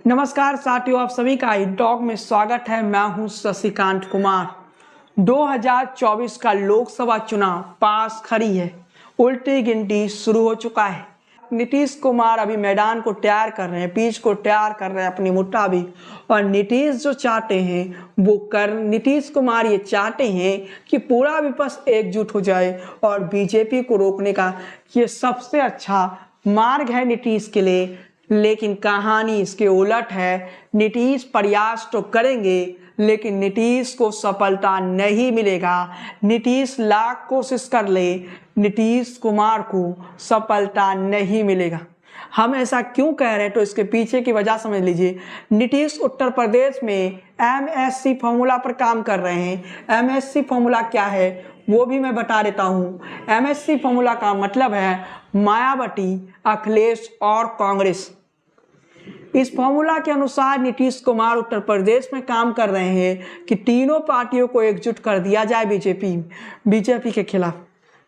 नमस्कार साथियों, आप सभी का टॉक में स्वागत है। मैं हूं शशिकांत कुमार। 2024 का लोकसभा चुनाव पास खड़ी है, उल्टी गिनती शुरू हो चुका है। नीतीश कुमार अभी मैदान को तैयार कर रहे हैं, पिच को तैयार कर रहे हैं अपने मुताबिक। और नीतीश जो चाहते हैं वो नीतीश कुमार ये चाहते हैं कि पूरा विपक्ष एकजुट हो जाए और बीजेपी को रोकने का ये सबसे अच्छा मार्ग है नीतीश के लिए। लेकिन कहानी इसके उलट है। नीतीश प्रयास तो करेंगे लेकिन नीतीश को सफलता नहीं मिलेगा। नीतीश लाख कोशिश कर ले, नीतीश कुमार को सफलता नहीं मिलेगा। हम ऐसा क्यों कह रहे हैं तो इसके पीछे की वजह समझ लीजिए। नीतीश उत्तर प्रदेश में MSC फॉर्मूला पर काम कर रहे हैं। MSC फॉर्मूला क्या है वो भी मैं बता देता हूँ। MSC फॉर्मूला का मतलब है मायावती, अखिलेश और कांग्रेस। इस फॉर्मूला के अनुसार नीतीश कुमार उत्तर प्रदेश में काम कर रहे हैं कि तीनों पार्टियों को एकजुट कर दिया जाए बीजेपी के खिलाफ।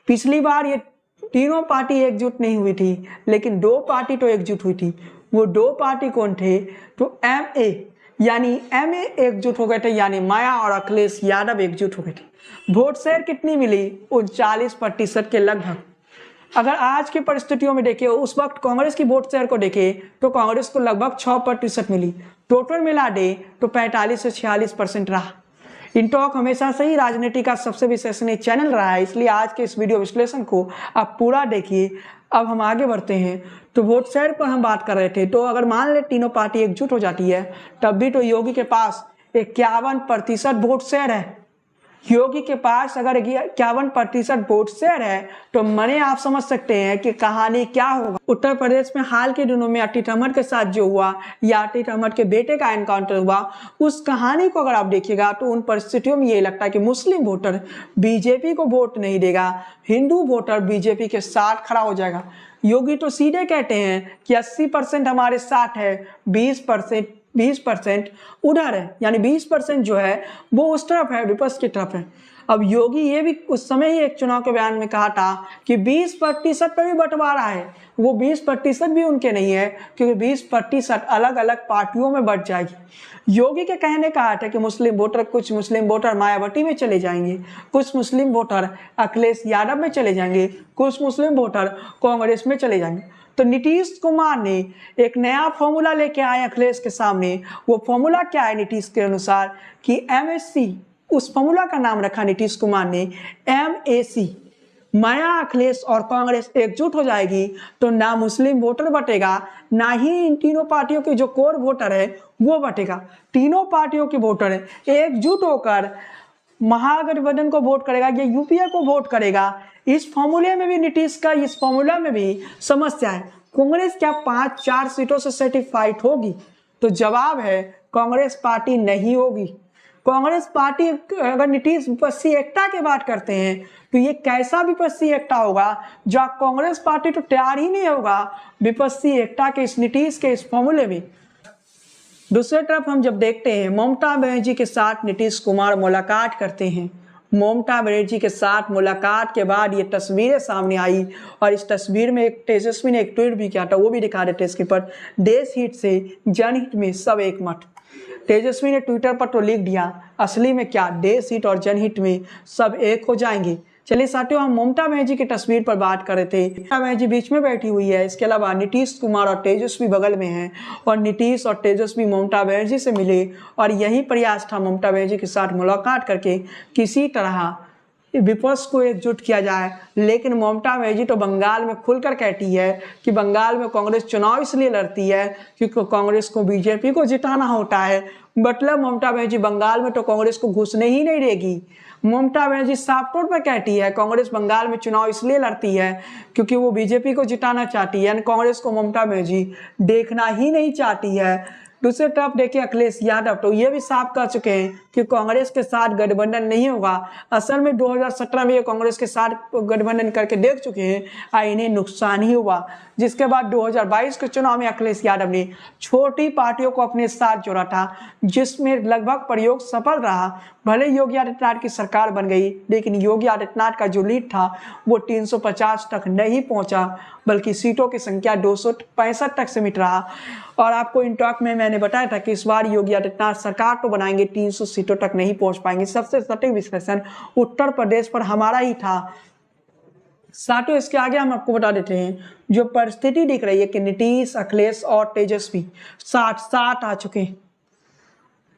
पिछली बार ये तीनों पार्टी एकजुट नहीं हुई थी, लेकिन दो पार्टी तो एकजुट हुई थी। वो दो पार्टी कौन थे? तो MA एकजुट हो गए थे, यानी माया और अखिलेश यादव एकजुट हो गए थे। वोट शेयर कितनी मिली? 39% के लगभग। अगर आज की परिस्थितियों में देखें, उस वक्त कांग्रेस की वोट शेयर को देखें तो कांग्रेस को लगभग 6% मिली। टोटल मिला दे तो 45 से 46% रहा। इंटॉक हमेशा से ही राजनीति का सबसे विश्वसनीय चैनल रहा है, इसलिए आज के इस वीडियो विश्लेषण को आप पूरा देखिए। अब हम आगे बढ़ते हैं। तो वोट शेयर पर हम बात कर रहे थे। तो अगर मान ले तीनों पार्टी एकजुट हो जाती है तब भी तो योगी के पास 51% वोट शेयर है। योगी के पास अगर 51% वोट शेयर है तो मने आप समझ सकते हैं कि कहानी क्या होगा। उत्तर प्रदेश में हाल के दिनों में अतीक अहमद के साथ जो हुआ या अतीक अहमद के बेटे का एनकाउंटर हुआ, उस कहानी को अगर आप देखिएगा तो उन परिस्थितियों में ये लगता है कि मुस्लिम वोटर बीजेपी को वोट नहीं देगा, हिंदू वोटर बीजेपी के साथ खड़ा हो जाएगा। योगी तो सीधे कहते हैं कि 80% हमारे साथ है, 20% उधर है, यानी 20% जो है वो उस तरफ है, विपक्ष की तरफ है। अब योगी ये भी उस समय ही एक चुनाव के बयान में कहा था कि 20% पर भी बंटवारा है। वो 20% भी उनके नहीं है, क्योंकि 20% अलग अलग पार्टियों में बंट जाएगी। योगी के कहने का अर्थ है कि कुछ मुस्लिम वोटर मायावती में चले जाएंगे, कुछ मुस्लिम वोटर अखिलेश यादव में चले जाएंगे, कुछ मुस्लिम वोटर कांग्रेस में चले जाएंगे। तो नीतीश कुमार ने एक नया फॉर्मूला लेके आए अखिलेश के सामने। वो फॉर्मूला क्या है नीतीश के अनुसार कि MSC, उस फॉर्मूला का नाम रखा नीतीश कुमार ने MAC। माया, अखिलेश और कांग्रेस एकजुट हो जाएगी तो ना मुस्लिम वोटर बटेगा, ना ही इन तीनों पार्टियों के जो कोर वोटर है वो बटेगा। तीनों पार्टियों के वोटर एकजुट होकर महागठबंधन को वोट करेगा या यूपीए को वोट करेगा। इस फॉर्मूले में भी नीतीश का इस फॉर्मूला में भी समस्या है। कांग्रेस क्या 5-4 सीटों से सर्टिफाइड होगी? तो जवाब है कांग्रेस पार्टी नहीं होगी। कांग्रेस पार्टी, अगर नीतीश विपक्षी एकता की बात करते हैं तो ये कैसा विपक्षी एकता होगा जो कांग्रेस पार्टी तो तैयार ही नहीं होगा विपक्षी एकता के इस नीतीश के इस फॉर्मूले में। दूसरी तरफ हम जब देखते हैं ममता बनर्जी के साथ नीतीश कुमार मुलाकात करते हैं। ममता बनर्जी के साथ मुलाकात के बाद ये तस्वीरें सामने आई और इस तस्वीर में एक तेजस्वी ने एक ट्वीट भी किया था, वो भी दिखा देते इसके पर। देश हित से जनहित में सब एक मत। तेजस्वी ने ट्विटर पर तो लिख दिया, असली में क्या देश हित और जनहित में सब एक हो जाएंगे। चलिए साथियों, हम ममता बनर्जी की तस्वीर पर बात कर रहे थे। ममता बनर्जी बीच में बैठी हुई है, इसके अलावा नीतीश कुमार और तेजस्वी बगल में हैं और नीतीश और तेजस्वी ममता बनर्जी से मिले और यही प्रयास था ममता बनर्जी के साथ मुलाकात करके किसी तरह विपक्ष को एकजुट किया जाए। लेकिन ममता बनर्जी तो बंगाल में खुलकर कहती है कि बंगाल में कांग्रेस चुनाव इसलिए लड़ती है क्योंकि कांग्रेस को बीजेपी को जिताना होता है। मतलब ममता बनर्जी बंगाल में तो कांग्रेस को घुसने ही नहीं देगी। ममता बनर्जी साफ तौर पर कहती है कांग्रेस बंगाल में चुनाव इसलिए लड़ती है क्योंकि वो बीजेपी को जिताना चाहती है, यानी कांग्रेस को ममता बनर्जी देखना ही नहीं चाहती है। दूसरी तरफ देखिए अखिलेश यादव तो ये भी साफ कह चुके हैं कि कांग्रेस के साथ गठबंधन नहीं होगा। असल में 2017 में ये कांग्रेस के साथ गठबंधन करके देख चुके हैं और इन्हें नुकसान ही हुआ। जिसके बाद 2022 के चुनाव में अखिलेश यादव ने छोटी पार्टियों को अपने साथ जोड़ा था, जिसमें लगभग प्रयोग सफल रहा। भले योगी आदित्यनाथ की सरकार बन गई, लेकिन योगी आदित्यनाथ का जो लीड था वो 350 तक नहीं पहुंचा, बल्कि सीटों की संख्या 265 तक सीमित रहा। और आपको इन टॉक में मैंने बताया था कि इस बार योगी आदित्यनाथ सरकार तो बनाएंगे, 300 सीटों तक नहीं पहुंच पाएंगे। सबसे सटीक विश्लेषण उत्तर प्रदेश पर हमारा ही था। साथियों, इसके आगे हम आपको बता देते हैं जो परिस्थिति दिख रही है कि नीतीश, अखिलेश और तेजस्वी 60-60 आ चुके हैं।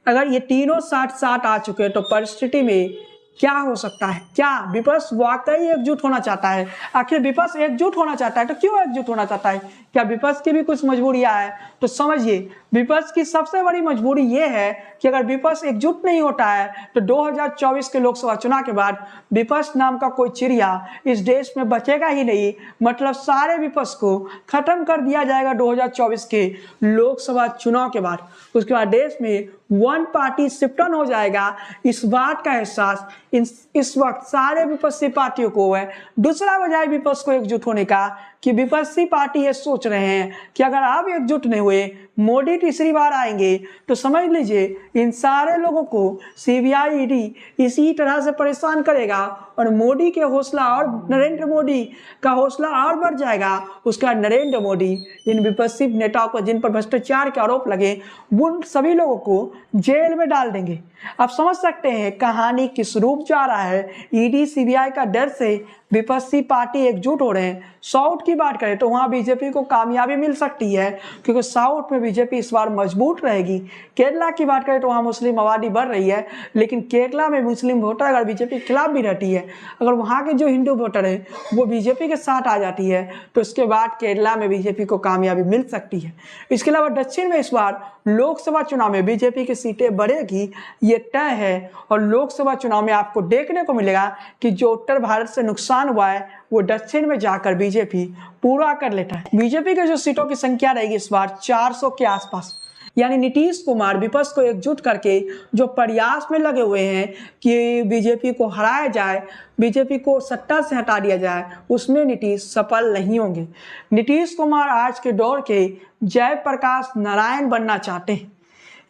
अगर ये तीनों 60-60 आ चुके हैं तो परिस्थिति में क्या हो सकता है? क्या विपक्ष वाकई एकजुट होना चाहता है? आखिर विपक्ष एकजुट होना चाहता है तो क्यों एकजुट होना चाहता है? क्या विपक्ष की भी कुछ मजबूरियां है? तो समझिए, विपक्ष की सबसे बड़ी मजबूरी ये है कि अगर विपक्ष एकजुट नहीं होता है तो 2024 के लोकसभा चुनाव के बाद विपक्ष नाम का कोई चिड़िया इस देश में बचेगा ही नहीं। मतलब सारे विपक्ष को खत्म कर दिया जाएगा 2024 के लोकसभा चुनाव के बाद। उसके बाद देश में वन पार्टी सिस्टम हो जाएगा। इस बात का एहसास इस वक्त सारे विपक्षी पार्टियों को है। दूसरा वजह विपक्ष को एकजुट होने का कि विपक्षी पार्टी ये सोच रहे हैं कि अगर आप एकजुट नहीं हुए, मोदी तीसरी बार आएंगे तो समझ लीजिए इन सारे लोगों को सीबीआई, ईडी इसी तरह से परेशान करेगा और मोदी के हौसला और नरेंद्र मोदी का हौसला और बढ़ जाएगा। उसका नरेंद्र मोदी इन विपक्षी नेताओं को जिन पर भ्रष्टाचार के आरोप लगे उन सभी लोगों को जेल में डाल देंगे। आप समझ सकते हैं कहानी किस रूप जा रहा है। ईडी, सीबीआई का डर से विपक्षी पार्टी एकजुट हो रहे हैं। साउथ की बात करें तो वहां बीजेपी को कामयाबी मिल सकती है क्योंकि साउथ में बीजेपी इस बार मजबूत रहेगी। केरला की बात करें तो वहां मुस्लिम आबादी बढ़ रही है, लेकिन केरला में मुस्लिम वोटर अगर बीजेपी के खिलाफ भी रहती है, अगर वहां के जो हिंदू वोटर है वो बीजेपी के साथ आ जाती है तो इसके बाद केरला में बीजेपी को कामयाबी मिल सकती है। इसके अलावा दक्षिण में इस बार लोकसभा चुनाव में बीजेपी की सीटें बढ़ेगी, ये तय है। और लोकसभा चुनाव में आपको देखने को मिलेगा कि जो उत्तर भारत से नुकसान हुआ है वो दक्षिण में जाकर बीजेपी पूरा कर लेता है। बीजेपी के जो सीटों की संख्या रहेगी इस बार 400 के आसपास। यानी नीतीश कुमार विपक्ष को एकजुट करके जो प्रयास में लगे हुए हैं कि बीजेपी को हराया जाए, बीजेपी को सत्ता से हटा दिया जाए, उसमें नीतीश सफल नहीं होंगे। नीतीश कुमार आज के दौर के जयप्रकाश नारायण बनना चाहते हैं।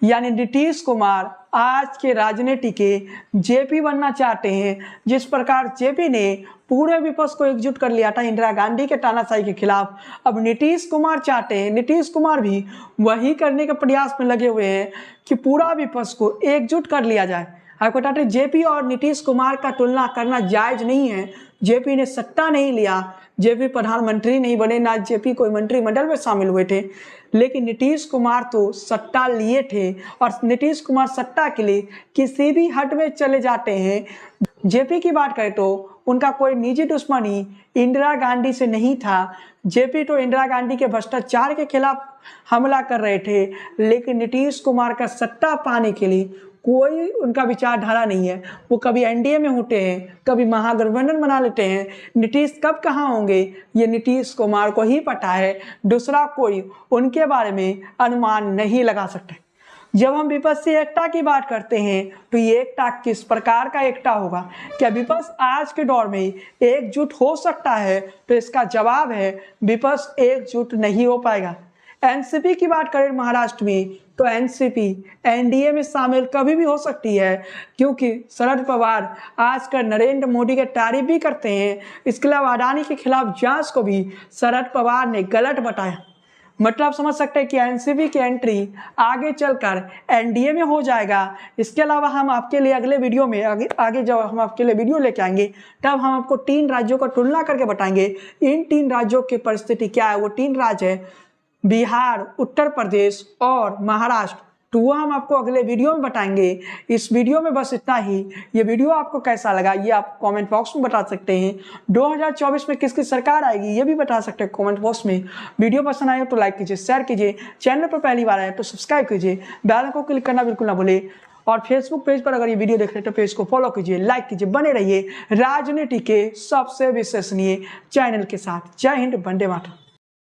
यानी नीतीश कुमार आज के राजनीति के जेपी बनना चाहते हैं। जिस प्रकार जेपी ने पूरे विपक्ष को एकजुट कर लिया था इंदिरा गांधी के तानाशाही के खिलाफ, अब नीतीश कुमार चाहते हैं, नीतीश कुमार भी वही करने के प्रयास में लगे हुए हैं कि पूरा विपक्ष को एकजुट कर लिया जाए। आपको बताते हैं जेपी और नीतीश कुमार का तुलना करना जायज नहीं है। जेपी ने सत्ता नहीं लिया, जेपी प्रधानमंत्री नहीं बने, ना जेपी कोई मंत्रिमंडल में शामिल हुए थे, लेकिन नीतीश कुमार तो सत्ता लिए थे और नीतीश कुमार सत्ता के लिए किसी भी हद में चले जाते हैं। जेपी की बात करें तो उनका कोई निजी दुश्मनी इंदिरा गांधी से नहीं था। जेपी तो इंदिरा गांधी के भ्रष्टाचार के खिलाफ हमला कर रहे थे, लेकिन नीतीश कुमार का सत्ता पाने के लिए कोई उनका विचारधारा नहीं है। वो कभी एनडीए में होते हैं, कभी महागठबंधन बना लेते हैं। नीतीश कब कहाँ होंगे ये नीतीश कुमार को ही पता है, दूसरा कोई उनके बारे में अनुमान नहीं लगा सकते। जब हम विपक्षी एकता की बात करते हैं तो ये एकता किस प्रकार का एकता होगा? क्या विपक्ष आज के दौर में एकजुट हो सकता है? तो इसका जवाब है विपक्ष एकजुट नहीं हो पाएगा। एनसीपी की बात करें महाराष्ट्र में तो एनसीपी एनडीए में शामिल कभी भी हो सकती है, क्योंकि शरद पवार आजकल नरेंद्र मोदी के तारीफ भी करते हैं। इसके अलावा अडानी के खिलाफ जांच को भी शरद पवार ने गलत बताया। मतलब समझ सकते हैं कि एनसीपी की एंट्री आगे चलकर एनडीए में हो जाएगा। इसके अलावा हम आपके लिए अगले वीडियो में आगे जब हम आपके लिए वीडियो लेके आएंगे तब हम आपको 3 राज्यों का तुलना करके बताएंगे इन 3 राज्यों की परिस्थिति क्या है। वो 3 राज्य है बिहार, उत्तर प्रदेश और महाराष्ट्र। तो वो हम आपको अगले वीडियो में बताएंगे। इस वीडियो में बस इतना ही। ये वीडियो आपको कैसा लगा ये आप कमेंट बॉक्स में बता सकते हैं। 2024 में किसकी सरकार आएगी ये भी बता सकते हैं कमेंट बॉक्स में। वीडियो पसंद आए तो लाइक कीजिए, शेयर कीजिए, चैनल पर पहली बार आए तो सब्सक्राइब कीजिए, बेल आइकन को क्लिक करना बिल्कुल ना भूले। और फेसबुक पेज पर अगर ये वीडियो देख रहे हैं तो पेज को फॉलो कीजिए, लाइक कीजिए, बने रहिए राजनीति के सबसे विश्वसनीय चैनल के साथ। जय हिंद, वंदे मातरम।